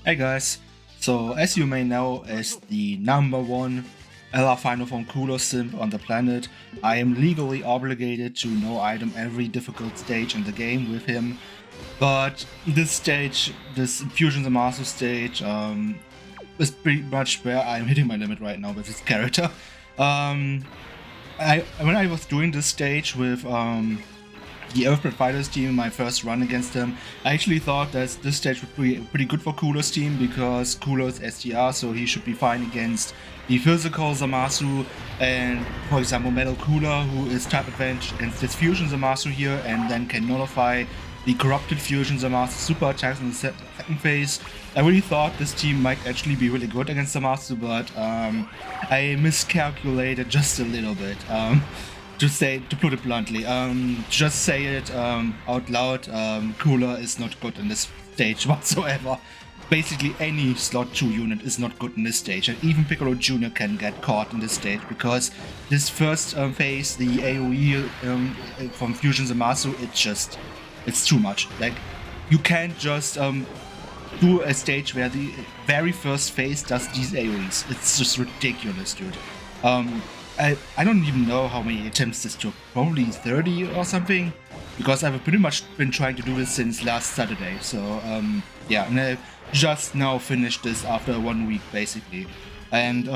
Hey guys, so as you may know, as the #1 LR Final Form Cooler simp on the planet, I am legally obligated to no item every difficult stage in the game with him. But this stage, this Fusion Zamasu stage, is pretty much where I'm hitting my limit right now with this character. When I was doing this stage with the Earthbred Fighters team, my first run against them, I actually thought that this stage would be pretty good for Cooler's team because Cooler is SDR, so he should be fine against the physical Zamasu and, for example, Metal Cooler, who is type advantage against this Fusion Zamasu here and then can nullify the corrupted Fusion Zamasu super attacks in the second phase. I really thought this team might actually be really good against Zamasu, but I miscalculated just a little bit. To put it bluntly, just say it out loud, Cooler is not good in this stage whatsoever. Basically any slot 2 unit is not good in this stage, and even Piccolo Jr. can get caught in this stage because this first phase, the AoE from Fusion Zamasu, it's too much. Like, you can't just do a stage where the very first phase does these AoEs. It's just ridiculous, dude. I don't even know how many attempts this took, probably 30 or something, because I've pretty much been trying to do this since last Saturday, so yeah, and I just now finished this after 1 week basically. And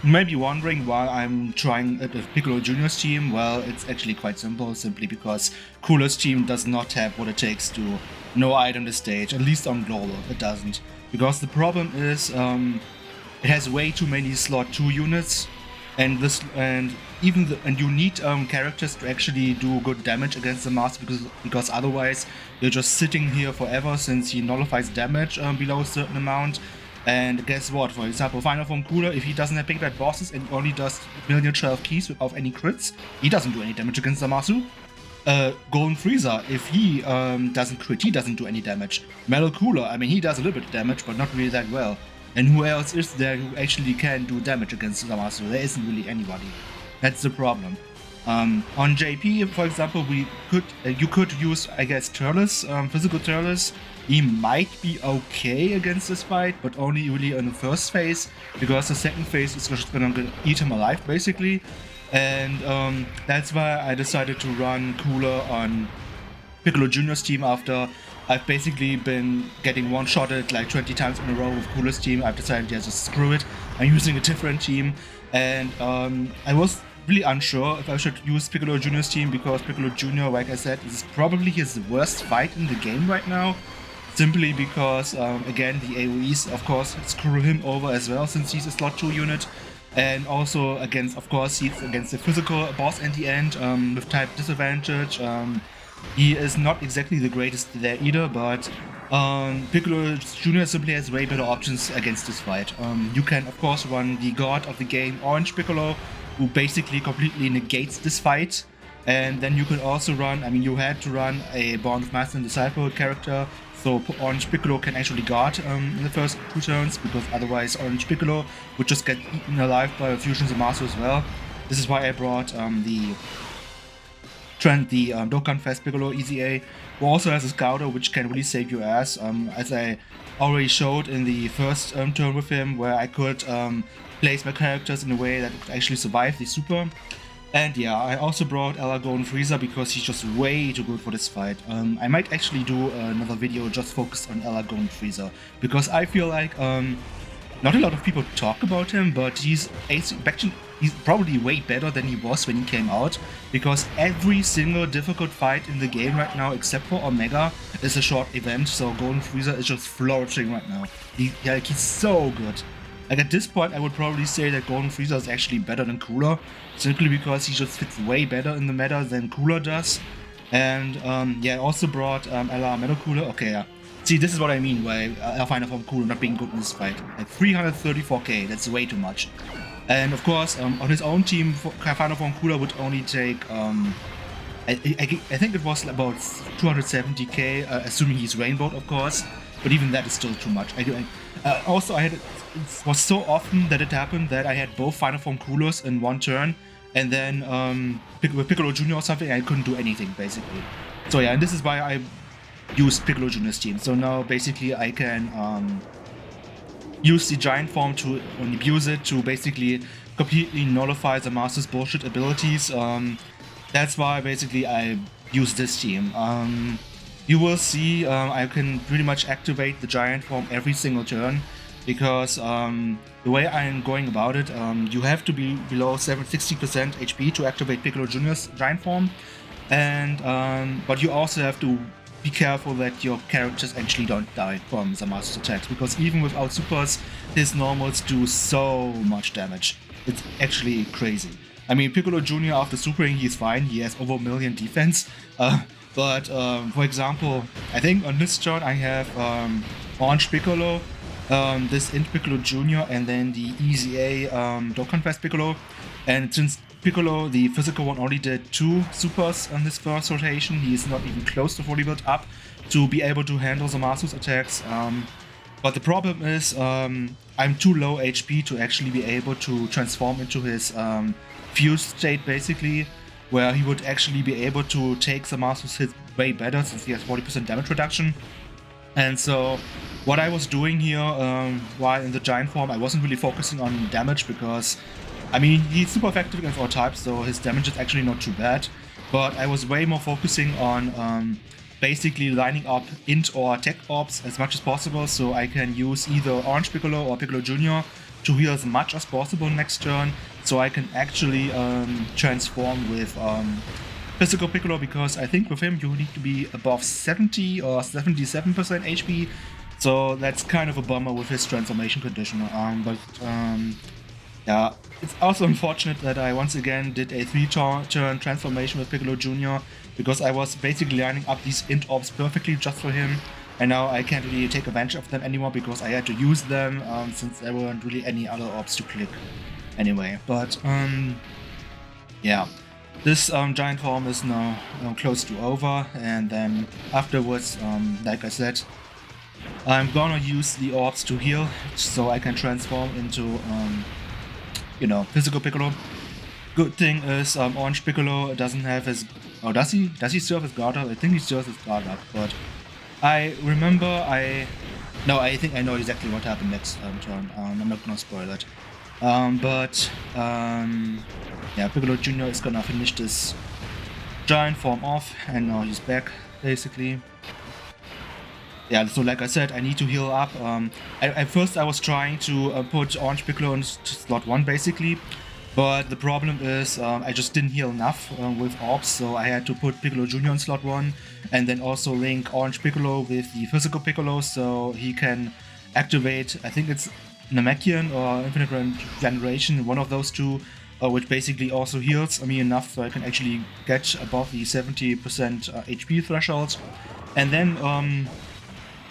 you may be wondering why I'm trying at Piccolo Jr.'s team. Well, it's actually quite simple, simply because Cooler's team does not have what it takes to no item the stage, at least on global, it doesn't. Because the problem is, it has way too many slot 2 units, and you need characters to actually do good damage against the master, because otherwise you're just sitting here forever, since he nullifies damage below a certain amount. And guess what? For example, Final Form Cooler, if he doesn't have big bad bosses and only does million 12 keys without any crits, he doesn't do any damage against Zamasu. Golden Freezer, if he doesn't crit, he doesn't do any damage. Metal Cooler, I mean, he does a little bit of damage, but not really that well. And who else is there who actually can do damage against Zamasu? There isn't really anybody. That's the problem. On JP, for example, you could use, I guess, Turles, physical Turles. He might be okay against this fight, but only really in the first phase, because the second phase is just gonna eat him alive, basically. And that's why I decided to run Cooler on Piccolo Jr.'s team after I've basically been getting one-shotted like 20 times in a row with Cooler's team. I've decided, yeah, just screw it. I'm using a different team. And I was really unsure if I should use Piccolo Jr.'s team, because Piccolo Jr., like I said, is probably his worst fight in the game right now. Simply because, again, the AoEs, of course, screw him over as well, since he's a slot 2 unit. And also against, of course, he's against the physical boss in the end, with type disadvantage. He is not exactly the greatest there either, but Piccolo Jr. simply has way better options against this fight. You can, of course, run the god of the game, Orange Piccolo, who basically completely negates this fight. And then you could also run, I mean, you had to run a Born of Master and Disciple character, so Orange Piccolo can actually guard in the first 2 turns, because otherwise Orange Piccolo would just get eaten alive by Fusion Zamasu as well. This is why I brought the Dokkan Fest Piccolo EZA, who also has a Scouter, which can really save your ass, as I already showed in the first turn with him, where I could place my characters in a way that would actually survive the super. And yeah, I also brought LR Golden Freezer because he's just way too good for this fight. I might actually do another video just focused on LR Golden Freezer, because I feel like not a lot of people talk about him, but he's probably way better than he was when he came out, because every single difficult fight in the game right now, except for Omega, is a short event, so Golden Freezer is just flourishing right now. He's so good. Like, at this point, I would probably say that Golden Freezer is actually better than Cooler, simply because he just fits way better in the meta than Cooler does. And yeah, I also brought LR Metal Cooler. Okay, yeah. See, this is what I mean by Final Form Cooler not being good in this fight. Like, 334k, that's way too much. And of course, on his own team, Final Form Cooler would only take, I think it was about 270k, assuming he's rainbowed, of course. But even that is still too much. Also, it was so often that it happened that I had both Final Form Coolers in one turn, and then with Piccolo Jr. or something, I couldn't do anything, basically. So yeah, and this is why I use Piccolo Jr.'s team. So now basically I can use the giant form to abuse it to basically completely nullify Zamasu's bullshit abilities. That's why basically I use this team. You will see I can pretty much activate the giant form every single turn because the way I'm going about it, you have to be below 60% HP to activate Piccolo Jr.'s giant form, and but you also have to be careful that your characters actually don't die from Zamasu's attacks, because even without supers, his normals do so much damage. It's actually crazy. I mean, Piccolo Jr. after supering, he's fine. He has over 1 million defense. But for example, I think on this turn I have Orange Piccolo, this Int Piccolo Jr., and then the EZA Dokkan Battle Piccolo. And since Piccolo, the physical one, only did 2 supers on this first rotation, he is not even close to fully built up to be able to handle Zamasu's attacks. But the problem is I'm too low HP to actually be able to transform into his fused state, basically, where he would actually be able to take Zamasu's hit way better since he has 40% damage reduction. And so what I was doing here while in the giant form, I wasn't really focusing on damage because, I mean, he's super effective against all types, so his damage is actually not too bad. But I was way more focusing on basically lining up int or tech orbs as much as possible, so I can use either Orange Piccolo or Piccolo Jr. to heal as much as possible next turn, so I can actually transform with Physical Piccolo, because I think with him you need to be above 70 or 77% HP, so that's kind of a bummer with his transformation condition. Yeah, it's also unfortunate that I once again did a 3-turn transformation with Piccolo Jr. because I was basically lining up these int orbs perfectly just for him, and now I can't really take advantage of them anymore because I had to use them since there weren't really any other orbs to click anyway. But yeah, this giant form is now close to over, and then afterwards, like I said, I'm gonna use the orbs to heal so I can transform into you know, Physical Piccolo. Good thing is Orange Piccolo doesn't have his... Oh, does he? Does he still have his guard up? I think he still has his guard up, but I remember No, I think I know exactly what happened next turn. I'm not gonna spoil it. Yeah, Piccolo Jr. is gonna finish this giant form off, and now he's back, basically. Yeah, so like I said, I need to heal up. At first I was trying to put Orange Piccolo in slot 1 basically, but the problem is I just didn't heal enough with orbs, so I had to put Piccolo Jr. in slot 1 and then also link Orange Piccolo with the Physical Piccolo so he can activate, I think it's Namekian or Infinite Regeneration, one of those two, which basically also heals me enough so I can actually get above the 70% HP threshold. And then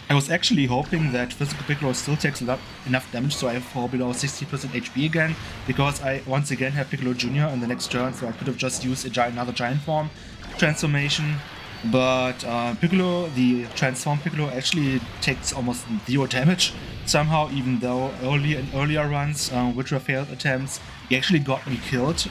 I was actually hoping that Physical Piccolo still takes enough damage so I fall below 60% HP again, because I once again have Piccolo Jr. in the next turn, so I could have just used another giant form transformation. But Piccolo, the transformed Piccolo, actually takes almost 0 damage somehow, even though in earlier runs, which were failed attempts, he actually got me killed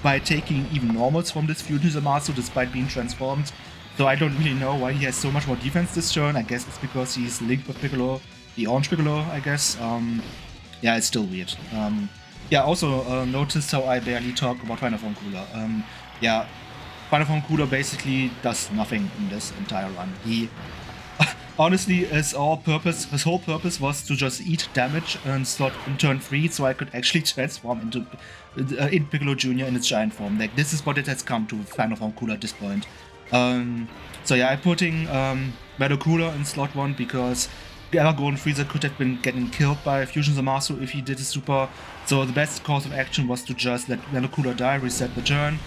by taking even normals from this fusion Zamasu despite being transformed. So I don't really know why he has so much more defense this turn. I guess it's because he's linked with Piccolo, the Orange Piccolo, I guess. Yeah, it's still weird. Yeah, also notice how I barely talk about Final Form Cooler. Yeah, Final Form Cooler basically does nothing in this entire run. He honestly, his whole purpose was to just eat damage and slot in turn 3 so I could actually transform into Piccolo Jr. in its giant form. Like, this is what it has come to with Final Form Cooler at this point. So yeah, I'm putting Battle Cooler in slot 1 because the other Golden Freezer could have been getting killed by Fusion Zamasu if he did his super. So the best course of action was to just let Battle Cooler die, reset the turn.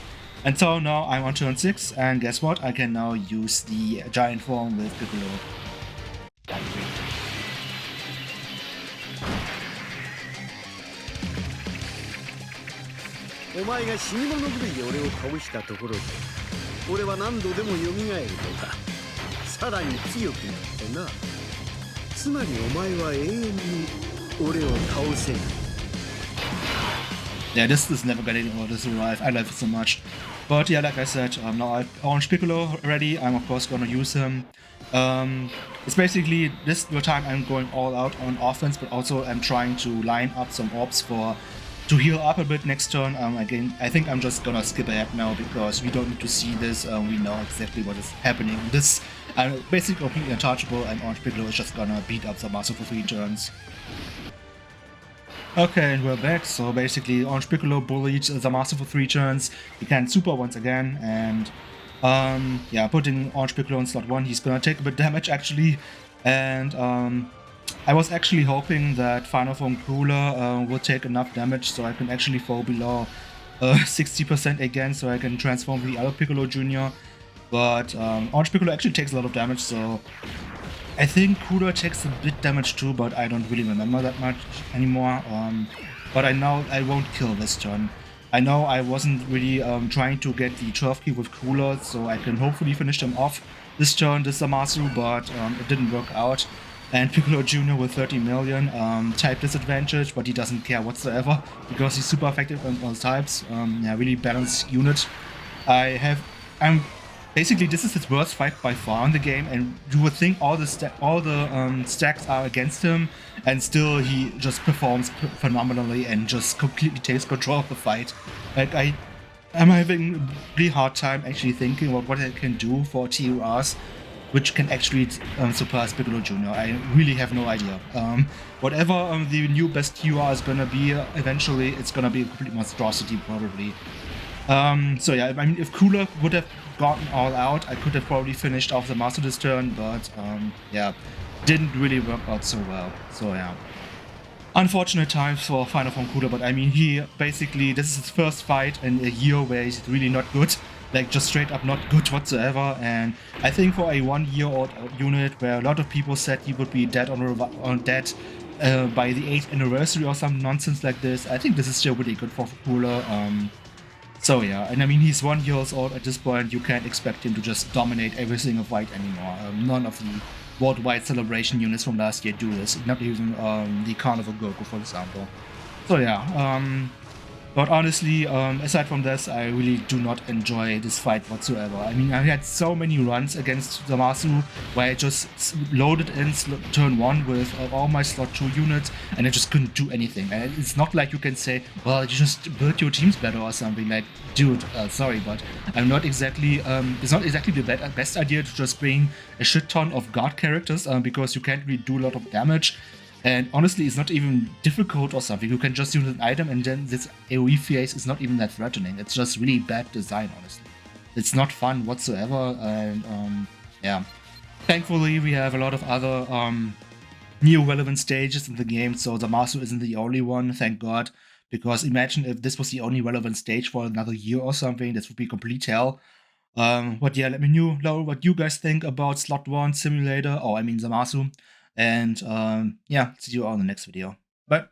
And so now I'm on turn 6, and guess what? I can now use the giant form with Piccolo. Yeah, this is never getting over to survive. I love it so much. But yeah, like I said, now I have Orange Piccolo ready. I'm of course gonna use him. It's basically this time I'm going all out on offense, but also I'm trying to line up some orbs to heal up a bit next turn. Again, I think I'm just gonna skip ahead now because we don't need to see this. We know exactly what is happening. This basically completely untouchable, and Orange Piccolo is just gonna beat up Zamasu for 3 turns. Okay, and we're back. So basically, Orange Piccolo bullied Zamasu for 3 turns. He can super once again, and yeah, putting Orange Piccolo in slot 1, he's gonna take a bit damage actually. And I was actually hoping that Final Form Cooler would take enough damage so I can actually fall below 60% again, so I can transform the other Piccolo Jr. But Orange Piccolo actually takes a lot of damage, so I think Cooler takes a bit damage too, but I don't really remember that much anymore. But I know I won't kill this turn. I know I wasn't really trying to get the 12 key with Cooler, so I can hopefully finish them off this turn, this Zamasu, but it didn't work out. And Piccolo Jr. with 30 million, type disadvantage, but he doesn't care whatsoever because he's super effective on all types. Yeah, really balanced unit. I'm basically, this is his worst fight by far in the game, and you would think all the stacks are against him, and still he just performs phenomenally and just completely takes control of the fight. Like I'm having a really hard time actually thinking about what I can do for TURs, which can actually surpass Piccolo Jr. I really have no idea. Whatever the new best TUR is gonna be, eventually it's gonna be a complete monstrosity probably. So yeah, I mean, if Cooler would have gotten all out, I could have probably finished off the Master this turn, but yeah, didn't really work out so well. So yeah, unfortunate times for Final Form Cooler, but I mean, he basically, this is his first fight in a year where he's really not good, like just straight up not good whatsoever. And I think for a 1-year-old unit where a lot of people said he would be dead on dead by the 8th anniversary or some nonsense like this, I think this is still really good for Cooler. So yeah, and I mean, he's 1 year old at this point. You can't expect him to just dominate every single fight anymore. None of the worldwide celebration units from last year do this, not even the Carnival Goku, for example. So yeah, but honestly, aside from this, I really do not enjoy this fight whatsoever. I mean, I had so many runs against Zamasu where I just loaded in turn 1 with all my slot 2 units and I just couldn't do anything. And it's not like you can say, well, you just build your teams better or something. Like, dude, sorry, but I'm not exactly, it's not exactly the best idea to just bring a shit ton of guard characters because you can't really do a lot of damage. And honestly, it's not even difficult or something. You can just use an item and then this AoE phase is not even that threatening. It's just really bad design, honestly. It's not fun whatsoever, and yeah. Thankfully, we have a lot of other new relevant stages in the game, so Zamasu isn't the only one, thank God. Because imagine if this was the only relevant stage for another year or something, this would be complete hell. But yeah, let me know what you guys think about Slot 1 Simulator, I mean Zamasu. And yeah, see you all in the next video. Bye.